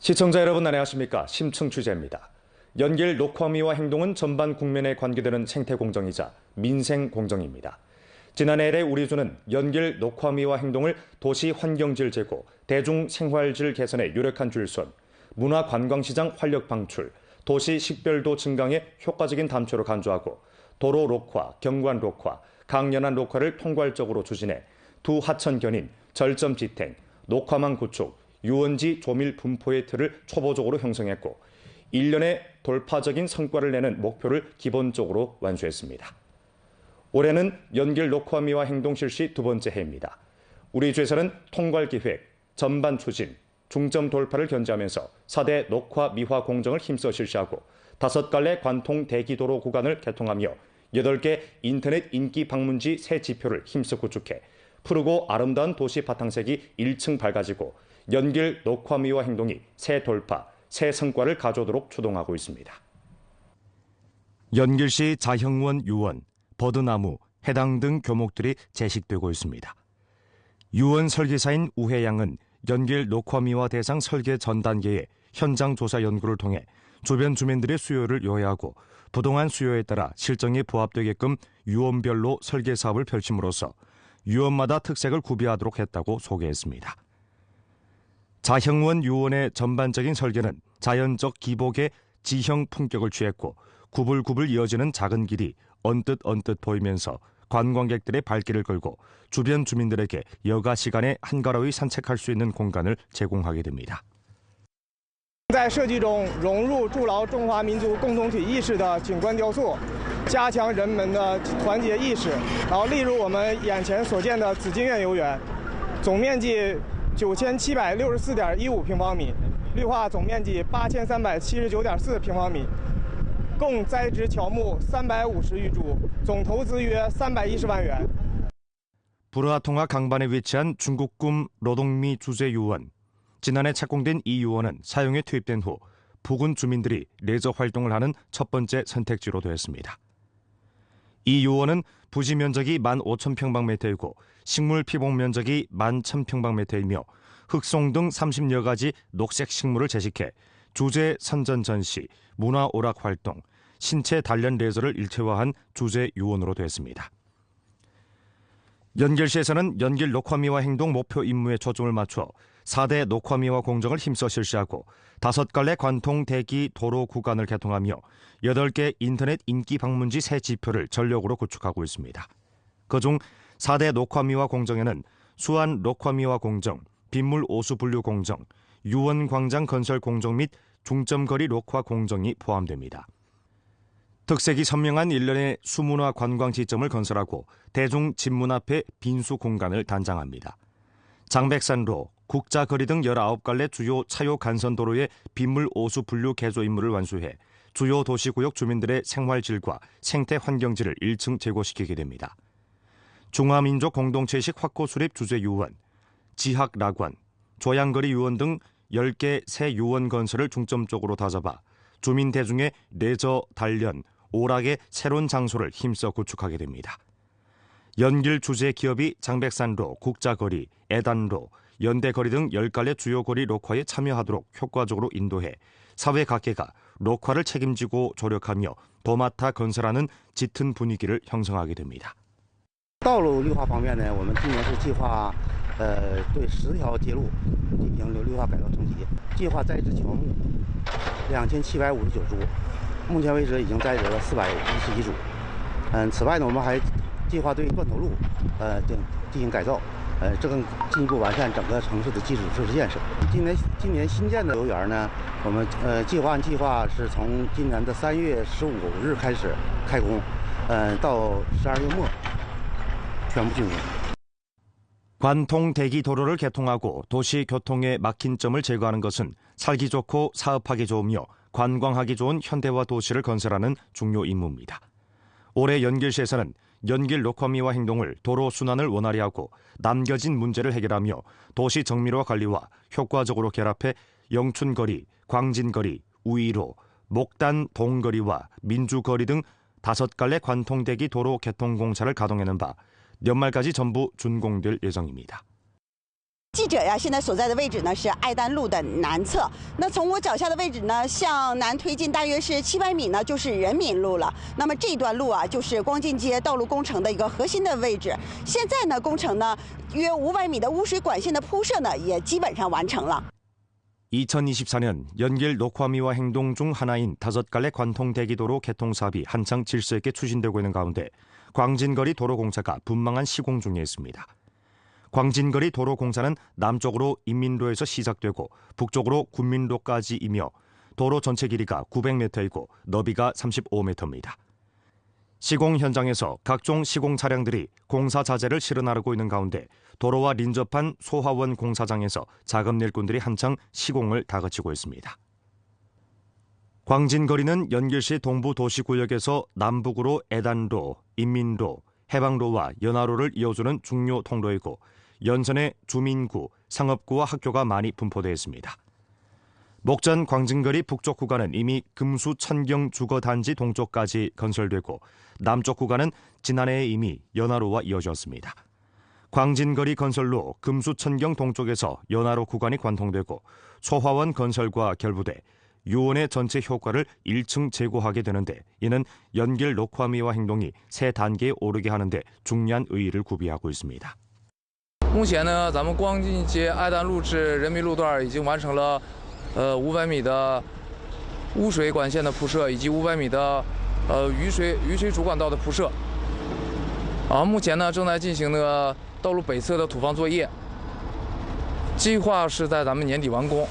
시청자 여러분 안녕하십니까? 심층 취재입니다. 연길 녹화미와 행동은 전반 국면에 관계되는 생태공정이자 민생공정입니다. 지난해 에 우리주는 연길 녹화미와 행동을 도시 환경질 제고, 대중생활질 개선에 유력한 줄선, 문화관광시장 활력 방출, 도시 식별도 증강에 효과적인 담초로 간주하고 도로 녹화, 경관 녹화, 강연안 녹화를 통괄적으로 추진해 두 하천 견인, 절점 지탱, 녹화망 구축, 유원지 조밀 분포의 틀을 초보적으로 형성했고 1년에 돌파적인 성과를 내는 목표를 기본적으로 완수했습니다. 올해는 연길 녹화미와 행동 실시 두 번째 해입니다. 우리 주에서는 통괄기획, 전반 추진, 중점 돌파를 견제하면서 4대 녹화 미화 공정을 힘써 실시하고 5갈래 관통 대기도로 구간을 개통하며 8개 인터넷 인기 방문지 새 지표를 힘써 구축해 푸르고 아름다운 도시 바탕색이 1층 밝아지고 연길 녹화미와 행동이 새 돌파, 새 성과를 가져오도록 추동하고 있습니다. 연길시 자형원 유원, 버드나무, 해당 등 교목들이 제식되고 있습니다. 유원 설계사인 우혜양은 연길 녹화미화 대상 설계 전 단계의 현장 조사 연구를 통해 주변 주민들의 수요를 요해하고 부동한 수요에 따라 실정에 부합되게끔 유원별로 설계 사업을 펼침으로써 유원마다 특색을 구비하도록 했다고 소개했습니다. 자형원 유원의 전반적인 설계는 자연적 기복의 지형 풍격을 취했고 구불구불 이어지는 작은 길이 언뜻 보이면서 관광객들의 발길을 끌고 주변 주민들에게 여가 시간에 한가로이 산책할 수 있는 공간을 제공하게 됩니다. 在设计中融入筑牢中华民族共同体意识的景观雕塑，加强人们的团结意识。然后，例如我们眼前所见的紫金苑游园，总面积9764.15平方米，绿化总面积8379.4平方米，共栽植乔木350余株，总投资约310万元。 부르아통화 강반에 위치한 중국꿈 로동미 주제유원. 지난해 착공된 이 유원은 사용에 투입된 후 부근 주민들이 레저 활동을 하는 첫 번째 선택지로 되었습니다. 이 유원은 부지 면적이 15,000평방미터이고 식물 피복 면적이 11,000평방미터이며 흑송 등 30여 가지 녹색 식물을 채식해 주제 선전 전시, 문화 오락 활동, 신체 단련 레저를 일체화한 주제 유원으로 되었습니다. 연길시에서는 연길 녹화미화 행동 목표 임무에 초점을 맞춰 4대 녹화미화 공정을 힘써 실시하고 5갈래 관통 대기 도로 구간을 개통하며 8개 인터넷 인기 방문지 새 지표를 전력으로 구축하고 있습니다. 그중 4대 녹화미화 공정에는 수안 녹화미화 공정, 빗물 오수 분류 공정, 유원광장 건설 공정 및 중점거리 녹화 공정이 포함됩니다. 특색이 선명한 일련의 수문화 관광 지점을 건설하고 대중 집문 앞에 빈수 공간을 단장합니다. 장백산로, 국자거리 등 19갈래 주요 차요 간선도로의 빗물 오수 분류 개조 임무를 완수해 주요 도시구역 주민들의 생활질과 생태 환경질을 1층 제고시키게 됩니다. 중화민족 공동체식 확고 수립 주제 유원, 지학락원, 조양거리 유원 등 10개 새 유원 건설을 중점적으로 다잡아 주민 대중의 레저, 단련, 오락의 새로운 장소를 힘써 구축하게 됩니다. 연길 주재 기업이 장백산로, 국자거리, 애단로, 연대거리 등 10갈래 주요 거리 녹화에 참여하도록 효과적으로 인도해 사회 각계가 녹화를 책임지고 조력하며 도맡아 건설하는 짙은 분위기를 형성하게 됩니다. 道路绿化方面呢，我们今年是计划对10条街路进行绿化改造升级，计划栽植乔木2759株，目前为止已经栽植了411株。此外呢，我们还计划对断头路进行改造，这更进一步完善整个城市的基础设施建设。今年新建的游园呢，我们按计划是从今年的3月15日开始开工，到12月末全部竣工。 관통 대기 도로를 개통하고 도시 교통의 막힌 점을 제거하는 것은 살기 좋고 사업하기 좋으며 관광하기 좋은 현대화 도시를 건설하는 중요 임무입니다. 올해 연길시에서는 연길 녹화미화 행동을 도로 순환을 원활히 하고 남겨진 문제를 해결하며 도시 정밀화 관리와 효과적으로 결합해 영춘거리, 광진거리, 우이로, 목단 동거리와 민주거리 등 5갈래 관통대기 도로 개통 공사를 가동하는 바 연말까지 전부 준공될 예정입니다. 记者呀，现在所在的位置呢是爱丹路的南侧。那从我脚下的位置呢，向南推进大约是700米呢，就是人民路了。那么这段路啊，就是光进街道路工程的一个核心的位置。现在呢，工程呢约500米的污水管线的铺设呢，也基本上完成了。 2024년 연길 녹화미화 행동 중 하나인 5갈래 관통 대기도로 개통 사업이 한창 질서 있게 추진되고 있는 가운데 광진거리 도로 공사가 분망한 시공 중에 있습니다. 광진거리 도로 공사는 남쪽으로 인민로에서 시작되고 북쪽으로 군민로까지이며 도로 전체 길이가 900m이고 너비가 35m입니다. 시공 현장에서 각종 시공 차량들이 공사 자재를 실어 나르고 있는 가운데 도로와 lin접한 소화원 공사장에서 작업 일꾼들이 한창 시공을 다그치고 있습니다. 광진거리는 연길시 동부 도시구역에서 남북으로 애단로, 인민로, 해방로와 연화로를 이어주는 중요 통로이고 연선에 주민구, 상업구와 학교가 많이 분포되어 있습니다. 목전 광진거리 북쪽 구간은 이미 금수 천경 주거단지 동쪽까지 건설되고 남쪽 구간은 지난해에 이미 연화로와 이어졌습니다. 광진거리 건설로 금수 천경 동쪽에서 연화로 구간이 관통되고 소화원 건설과 결부돼 유원의 전체 효과를 1층 제고하게 되는데 이는 연길 녹화미화 행동이 새 단계에 오르게 하는데 중요한 의의를 구비하고 있습니다. 目前呢，咱们光进街爱丹路至人民路段已经完成了500米的污水管线的铺设，以及500米的雨水主管道的铺设。目前呢正在进行的道路北侧的土方作业，计划是在咱们年底完工。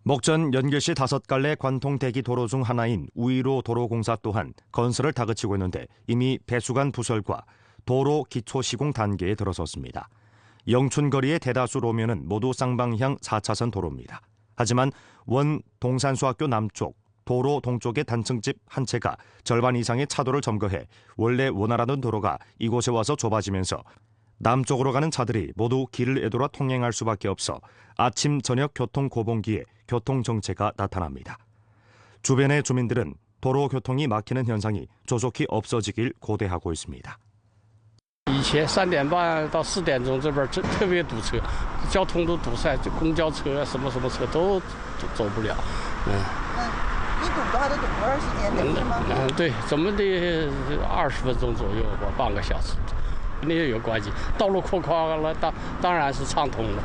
목전 연길시 5갈래 관통 대기 도로 중 하나인 우이로 도로 공사 또한 건설을 다그치고 있는데 이미 배수관 부설과 도로 기초 시공 단계에 들어섰습니다. 영춘거리의 대다수路면은 모두 쌍방향 4차선 도로입니다. 하지만 원 동산수학교 남쪽, 도로 동쪽의 단층집 한 채가 절반 이상의 차도를 점거해 원래 원활하던 도로가 이곳에 와서 좁아지면서 남쪽으로 가는 차들이 모두 길을 에돌아 통행할 수밖에 없어 아침 저녁 교통 고봉기에 교통 정체가 나타납니다. 주변의 주민들은 도로 교통이 막히는 현상이 조속히 없어지길 고대하고 있습니다. 以前3点半到4点钟这边特别堵车，交通都堵塞，就公交车什么车都走不了。你堵的话都堵多长时间？得是吗？对，怎么得20分钟左右吧，半个小时。那也有关系，道路扩宽了，当然是畅通了。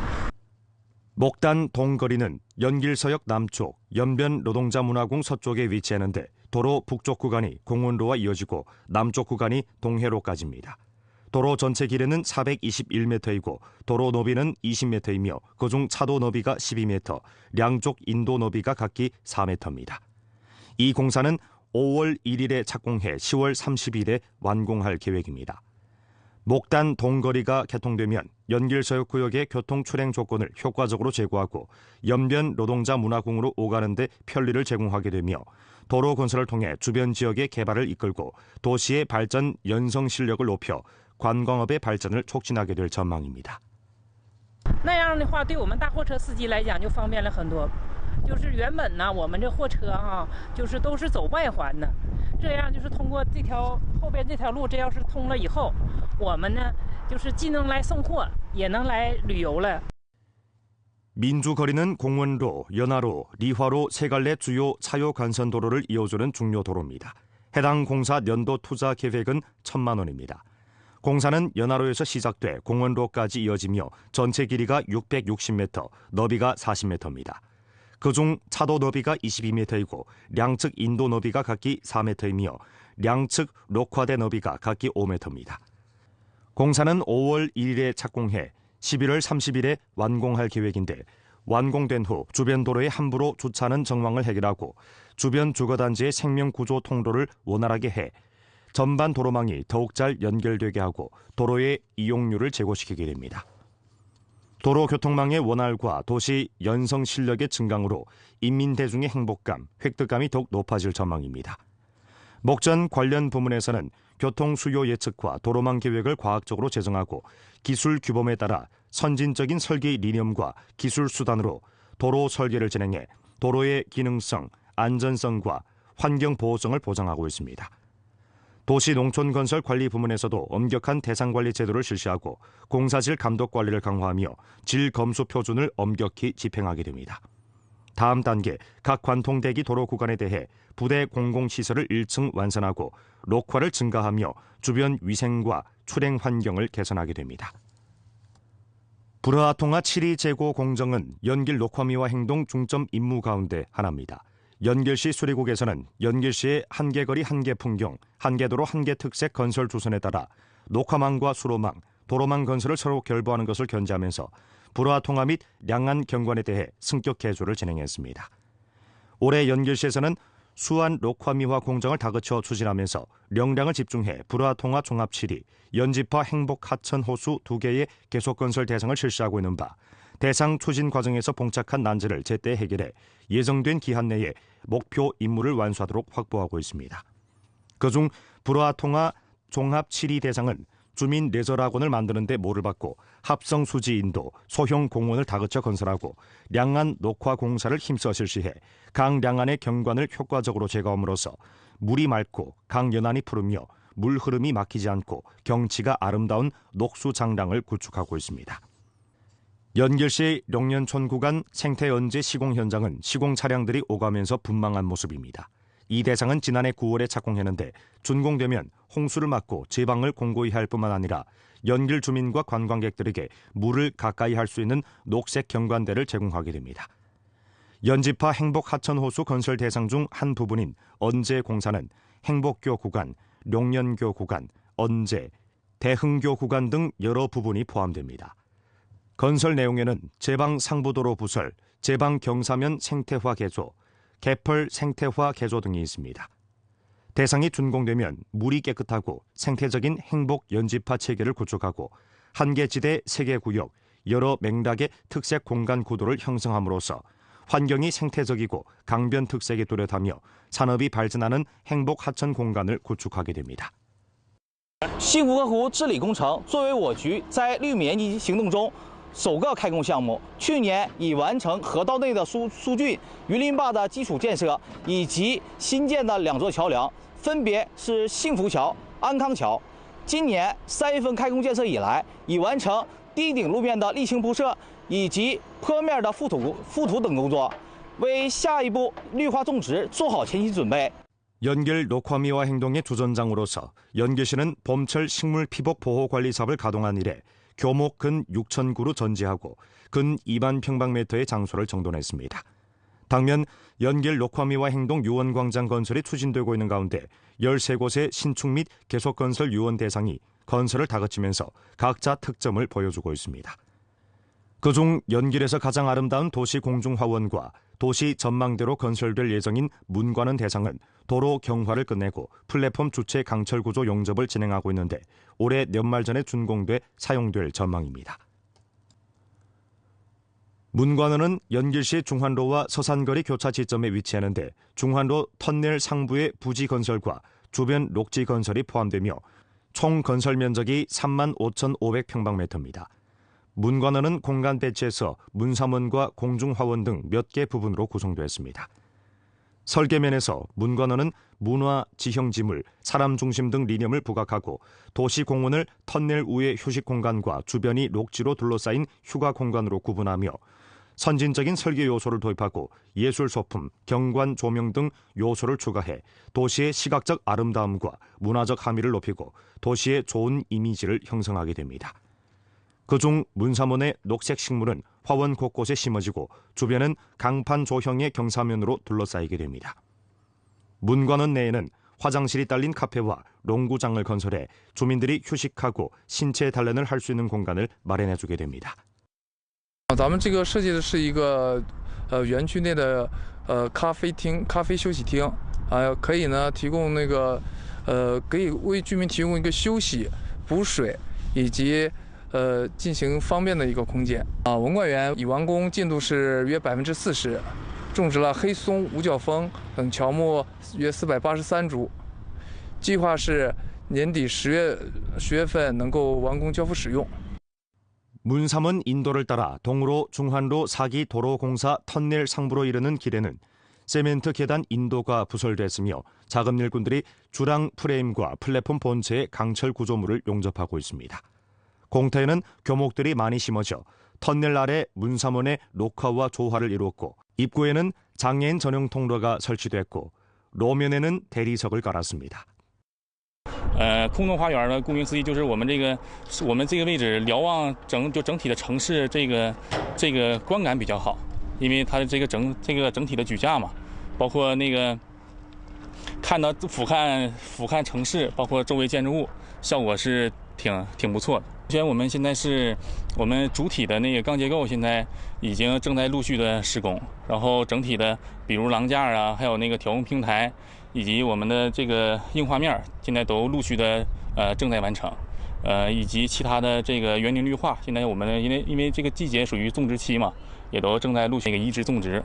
목단 동거리는 연길서역 남쪽, 연변 노동자 문화궁 서쪽에 위치하는데 도로 북쪽 구간이 공원로와 이어지고 남쪽 구간이 동해로까지입니다. 도로 전체 길이는 421m이고 도로 너비는 20m이며 그중 차도 너비가 12m, 양쪽 인도 너비가 각기 4m입니다. 이 공사는 5월 1일에 착공해 10월 30일에 완공할 계획입니다. 목단 동거리가 개통되면 연길서역구역의 교통 출행 조건을 효과적으로 제고하고 연변 노동자 문화궁으로 오가는 데 편리를 제공하게 되며 도로 건설을 통해 주변 지역의 개발을 이끌고 도시의 발전 연성 실력을 높여 관광업의 발전을 촉진하게 될 전망입니다. 那样的话，对我们大货车司机来讲就方便了很多。就是原本呢，我们这货车就是都是走外环的，这样就是通过后边这条路，这要是通了以后，我们呢就是既能来送货，也能来旅游了。 민주거리는 공원로, 연화로, 리화로 세 갈래 주요 차요 간선 도로를 이어주는 중요 도로입니다. 해당 공사 연도 투자 계획은 1,000만 원입니다. 공사는 연화로에서 시작돼 공원로까지 이어지며 전체 길이가 660m, 너비가 40m입니다. 그중 차도 너비가 22m이고 양측 인도 너비가 각기 4m이며 양측 녹화대 너비가 각기 5m입니다. 공사는 5월 1일에 착공해 11월 30일에 완공할 계획인데 완공된 후 주변 도로에 함부로 주차하는 정황을 해결하고 주변 주거단지의 생명구조 통로를 원활하게 해 전반 도로망이 더욱 잘 연결되게 하고 도로의 이용률을 제고시키게 됩니다. 도로 교통망의 원활과 도시 연성 실력의 증강으로 인민 대중의 행복감, 획득감이 더욱 높아질 전망입니다. 목전 관련 부문에서는 교통 수요 예측과 도로망 계획을 과학적으로 제정하고 기술 규범에 따라 선진적인 설계 이념과 기술 수단으로 도로 설계를 진행해 도로의 기능성, 안전성과 환경 보호성을 보장하고 있습니다. 도시농촌건설관리부문에서도 엄격한 대상관리 제도를 실시하고 공사질 감독 관리를 강화하며 질 검수 표준을 엄격히 집행하게 됩니다. 다음 단계 각 관통대기 도로 구간에 대해 부대 공공시설을 1층 완선하고 녹화를 증가하며 주변 위생과 출행 환경을 개선하게 됩니다. 불화통화 7리 재고 공정은 연길 녹화미화 행동 중점 임무 가운데 하나입니다. 연길시 수리국에서는 연길시의 한계거리 한계풍경, 한계도로 한계특색 건설 주선에 따라 녹화망과 수로망, 도로망 건설을 서로 결부하는 것을 견제하면서 불화통화 및 량안 경관에 대해 승격 개조를 진행했습니다. 올해 연길시에서는 수안 녹화미화 공정을 다그쳐 추진하면서 역량을 집중해 불화통화 종합 7리, 연지파 행복 하천 호수 2개의 계속 건설 대상을 실시하고 있는 바 대상 추진 과정에서 봉착한 난제를 제때 해결해 예정된 기한 내에 목표 임무를 완수하도록 확보하고 있습니다. 그중 불화통화 종합 7리 대상은 주민 레저학원을 만드는 데 모를 받고 합성 수지 인도, 소형 공원을 다그쳐 건설하고 량안 녹화 공사를 힘써 실시해 강 량안의 경관을 효과적으로 제거함으로써 물이 맑고 강 연안이 푸르며 물 흐름이 막히지 않고 경치가 아름다운 녹수 장량을 구축하고 있습니다. 연길시 룡년촌 구간 생태연제 시공 현장은 시공 차량들이 오가면서 분망한 모습입니다. 이 대상은 지난해 9월에 착공했는데 준공되면 홍수를 막고 제방을 공고히 할 뿐만 아니라 연길 주민과 관광객들에게 물을 가까이 할 수 있는 녹색 경관대를 제공하게 됩니다. 연지파 행복 하천호수 건설 대상 중 한 부분인 언제 공사는 행복교 구간, 룡년교 구간, 언제, 대흥교 구간 등 여러 부분이 포함됩니다. 건설 내용에는 제방 상부도로 부설, 제방 경사면 생태화 개조, 개펄 생태화 개조 등이 있습니다. 대상이 준공되면 물이 깨끗하고 생태적인 행복 연지파 체계를 구축하고 한계지대 세계구역, 여러 맥락의 특색 공간 구도를 형성함으로써 환경이 생태적이고 강변 특색이 뚜렷하며 산업이 발전하는 행복 하천 공간을 구축하게 됩니다. 西湖河湖治理工程作为我局在绿免疫行动中首个开工项目，去年已完成河道内的疏浚、鱼鳞坝的基础建设以及新建的2座桥梁，分别是幸福桥、安康桥。今年3月份开工建设以来，已完成堤顶路面的沥青铺设以及坡面的覆土等工作，为下一步绿化种植做好前期准备。 연길 녹화미화 행동의 주전장으로서 연길시는 봄철 식물 피복 보호 관리 사업을 가동한 이래 교목 근 6,000구로 전지하고 근 2만 평방미터의 장소를 정돈했습니다. 당면 연길 녹화미화 행동 유원광장 건설이 추진되고 있는 가운데 13곳의 신축 및 계속 건설 유원 대상이 건설을 다그치면서 각자 특점을 보여주고 있습니다. 그중 연길에서 가장 아름다운 도시 공중화원과 도시 전망대로 건설될 예정인 문관원 대상은 도로 경화를 끝내고 플랫폼 주체 강철 구조 용접을 진행하고 있는데 올해 연말 전에 준공돼 사용될 전망입니다. 문관원은 연길시 중환로와 서산거리 교차 지점에 위치하는데 중환로 터널 상부의 부지 건설과 주변 녹지 건설이 포함되며 총 건설 면적이 35,500평방미터입니다. 문관원은 공간 배치에서 문사원과 공중화원 등 몇 개 부분으로 구성되었습니다. 설계면에서 문관원은 문화, 지형지물, 사람 중심 등 리념을 부각하고 도시공원을 터널 우의 휴식 공간과 주변이 녹지로 둘러싸인 휴가 공간으로 구분하며 선진적인 설계 요소를 도입하고 예술 소품, 경관 조명 등 요소를 추가해 도시의 시각적 아름다움과 문화적 함의를 높이고 도시의 좋은 이미지를 형성하게 됩니다. 그중 문사원의 녹색 식물은 화원 곳곳에 심어지고 주변은 강판 조형의 경사면으로 둘러싸이게 됩니다. 문관원 내에는 화장실이 딸린 카페와 농구장을 건설해 주민들이 휴식하고 신체 단련을 할 수 있는 공간을 마련해주게 됩니다. 咱们这个设计的是一个园区内的咖啡厅、咖啡休息厅，可以呢提供那个可以为居民提供一个休息、补水以及进行方便的一个空间。文管园已完工进度是约40%，种植了黑松、五角枫等乔木约483株，计划是年底10月份能够完工交付使用。 문삼원 인도를 따라 동으로 중환로 4기 도로공사 터널 상부로 이르는 길에는 세멘트 계단 인도가 부설됐으며 작업 일꾼들이 주랑 프레임과 플랫폼 본체의 강철 구조물을 용접하고 있습니다. 공터에는 교목들이 많이 심어져 터널 아래 문사문의 녹화와 조화를 이루었고 입구에는 장애인 전용 통로가 설치됐고 로면에는 대리석을 깔았습니다. 空中花园呢，顾名思义就是我们这个位置瞭望整体的城市这个观感比较好，因为它的这个整体的举架嘛，包括那个看到俯瞰城市，包括周围建筑物，效果是挺不错的。虽然我们现在是我们主体的那个钢结构现在已经正在陆续的施工，然后整体的比如廊架啊，还有那个调控平台。 以及我们的这个硬化面现在都陆续的正在完成，以及其他的这个园林绿化，现在我们因为这个季节属于种植期嘛，也都正在陆续移植种植。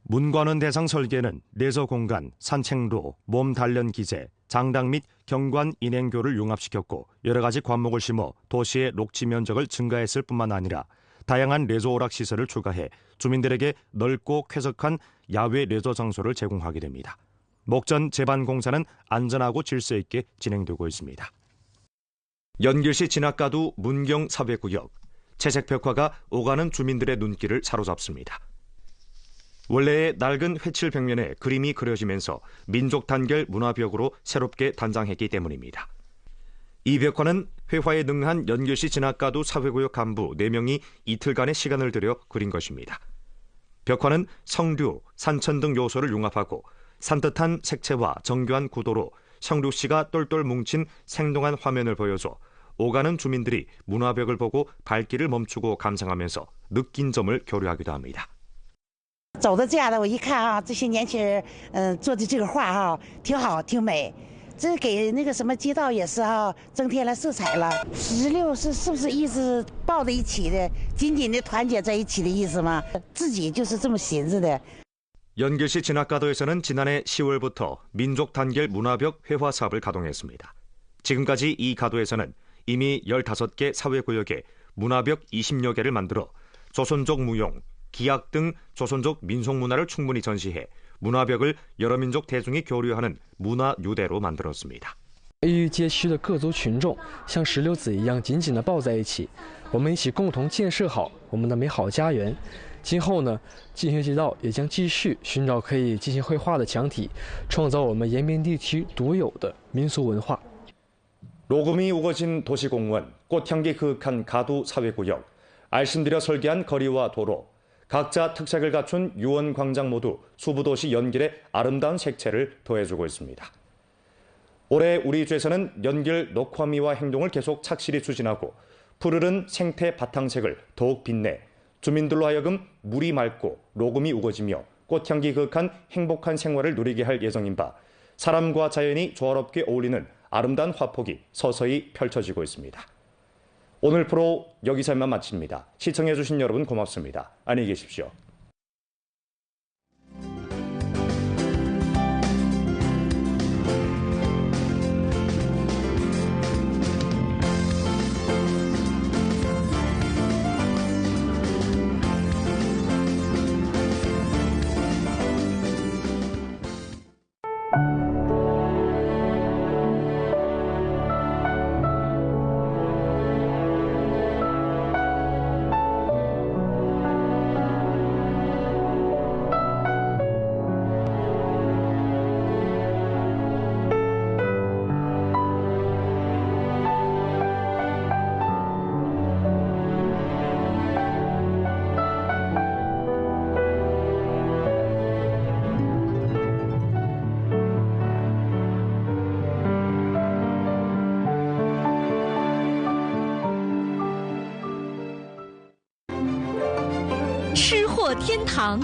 문관원 대상 설계는 레저 공간, 산책로, 몸 단련 기재, 장당 및 경관 인행교를 융합시켰고 여러 가지 과목을 심어 도시의 녹지 면적을 증가했을 뿐만 아니라 다양한 레저 오락 시설을 추가해 주민들에게 넓고 쾌적한 야외 레저 장소를 제공하게 됩니다. 목전 제반 공사는 안전하고 질서 있게 진행되고 있습니다. 연길시 진학가두 문경 사회구역, 채색 벽화가 오가는 주민들의 눈길을 사로잡습니다. 원래의 낡은 회칠 벽면에 그림이 그려지면서 민족 단결 문화벽으로 새롭게 단장했기 때문입니다. 이 벽화는 회화에 능한 연길시 진학가두 사회구역 간부 4명이 이틀간의 시간을 들여 그린 것입니다. 벽화는 성류, 산천 등 요소를 융합하고 산뜻한 색채와 정교한 구도로 성류씨가 똘똘 뭉친 생동한 화면을 보여줘 오가는 주민들이 문화벽을 보고 발길을 멈추고 감상하면서 느낀 점을 교류하기도 합니다. 走到这样的，我一看啊，这些年轻人，做的这个画哈，挺好，挺美。这给那个什么街道也是哈，增添了色彩了。16是不是意思抱在一起的，紧紧的团结在一起的意思吗？自己就是这么寻思的。 연길시 진학가도에서는 지난해 10월부터 민족 단결 문화벽 회화 사업을 가동했습니다. 지금까지 이 가도에서는 이미 15개 사회구역에 문화벽 20여 개를 만들어 조선족 무용, 기악 등 조선족 민속문화를 충분히 전시해 문화벽을 여러民族 대중이 교류하는 문화 유대로 만들었습니다. 异域街区的各族群众像石榴籽一样紧紧地抱在一起，我们一起共同建设好我们的美好家园。 今后呢，进学街道也将继续寻找可以进行绘画的墙体，创造我们延边地区独有的民俗文化。 로금이 우거진 도시공원, 꽃향기 그윽한 가두 사회구역, 알심들여 설계한 거리와 도로, 각자 특색을 갖춘 유원 광장 모두 수부도시 연길의 아름다운 색채를 더해주고 있습니다. 올해 우리 주에서는 연길 녹화미와 행동을 계속 착실히 추진하고 푸르른 생태 바탕색을 더욱 빛내 주민들로 하여금 물이 맑고 로금이 우거지며 꽃향기 그윽한 행복한 생활을 누리게 할 예정인 바 사람과 자연이 조화롭게 어울리는 아름다운 화폭이 서서히 펼쳐지고 있습니다. 오늘 프로 여기서만 마칩니다. 시청해주신 여러분 고맙습니다. 안녕히 계십시오.天堂，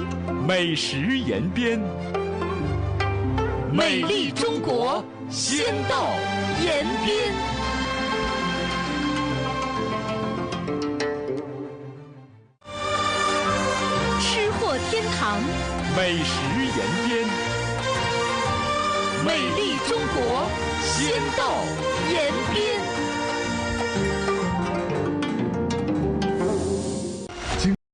美食延边，美丽中国，先到延边。吃货天堂，美食延边，美丽中国，先到延边。